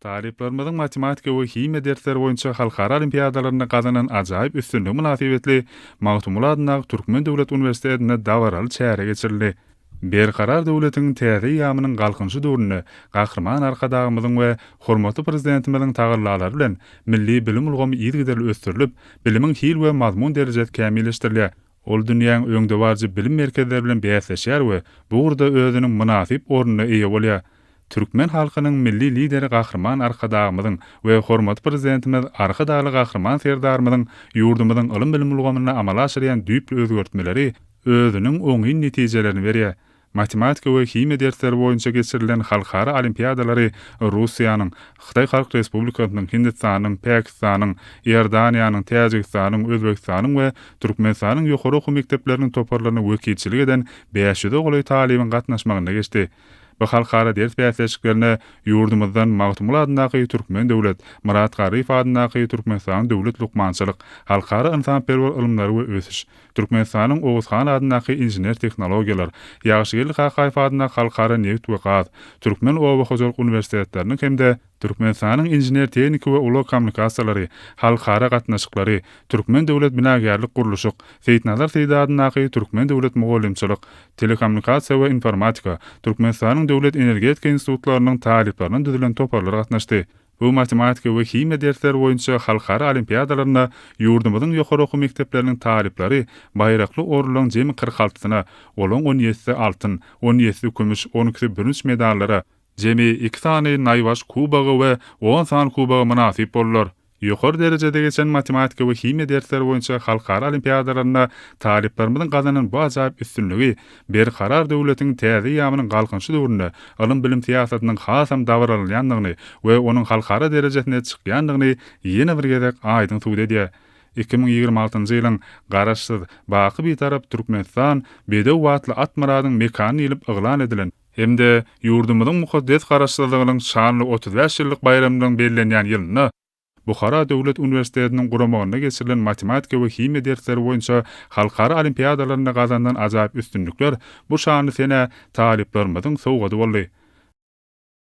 Taliplarımızın matematika ve hime dersleri boyunca halkara olimpiyadalarına kazanan acayip üstünlüğü münasebetli Magtumul adına Türkmen Devlet Üniversitesi'nde davaralı çäre geçirildi. Berqarar döwletiň täze ýamynyň galkynşy döwrüne gahrman arkadagymyzyň we hormatly prezidentimizin tagyrlalary bilen milli bilim ulgamy ýygyderli ösdürilip, bilimiň hil we mazmun derejesi kämilleşdirilýär. Ol dünýäň öňde barjy bilim merkezleri bilen beýaslaşýar we bu urda özüniň münasip ornuny eýe bolýar. Türkmen halkynyň milli lideri gahrman arkadagymyzyň we hormatly prezidentimiz arkadaly gahrman serdarymyzyň ýurdumyzyň ilim bilim ulgamyna amala aşyrýan düýp özgertmeleri özüniň oňy netijelerini berýär. Matematika we hime dersleri boyunca geçirilen halkara olimpiyadalary Russiýanyň, Xitay Halk Respublikasynyň, Hindistanyň, Pakistanyň, Ýordaniýanyň, Täjikistanyň, Özbekistanyň we Türkmenistanyň ýokary okuw mekdepleriniň toparlaryna wekilçilik eden 500 ogly talibiň gatnaşmagyna geçdi. Bu halkara ders beýaslaşyklarına ýurdumyzdan Magtumul adynaky Türkmen döwlet, Murat Garyf adynaky Türkmenistan döwlet lukmançylyk, halkara insanperwer ilmlary we ösüş, Türkmenistanyň Oğuzhan adynaky injener tehnologiýalar, Ýagşygyl Hakaýew adynaky halkara neft we gaz, Türkmen Owa Hojalyk universitetleriniň hemde Türkmenistanyň injener tehnika we ulug kommunikasiýalary, halkara gatnaşyklary, Türkmen döwlet binagerlik guruluşy, Seýitnazar Seýdi adynaky Türkmen döwlet mugallimçilik, telekommunikasiýa we informatika, Türkmenistanyň döwlet energetika institutlarynyň taliplarynyň düzülen toparlary gatnaşdy. Bu matematika we hime dersleri boyunca halkara olimpiyadalarına ýurdumyzyň ýokary okuw mekdepleriniň taliplary baýrakly orlaryň jemi 46-syna, olaň 17-si altyn, 17-si kümüş, 12-si bürünç medallara, jemi 2 sany naýwaş kubagy we 10 sany kubagy münasip bollar. Ýokary derejede geçen matematika we hime dersleri boyunca halkara olimpiyadalarına taliplarymyzyň gazanan bu ajaýyp üstünlügi berqarar döwletiň täze ýamynyň galkynşy döwrüne ilim bilim siýasatynyň hasam dawaralýandygyny we onuň halkara derejesine çykýandygyny ýene bir gezek aýdyň suwd edýär. 2026-njy ýylyň garaşsyz baky bir tarap Türkmenistan bedew watly atmaradyň mekany ýylyp yglan edilen hemde ýurdumyzyň mukaddes garaşsyzlygynyň şanly 35 ýyllyk bayramynyň bellenýän ýylyny Bukhara Döwlet Üniversitetiniň guramagyna geçirilen matematika we hime dersleri boyunca halkara olimpiyadalarynda gazanan ajaýyp üstünlükler bu şanly sene taliplarymyzyň sowgady boldy.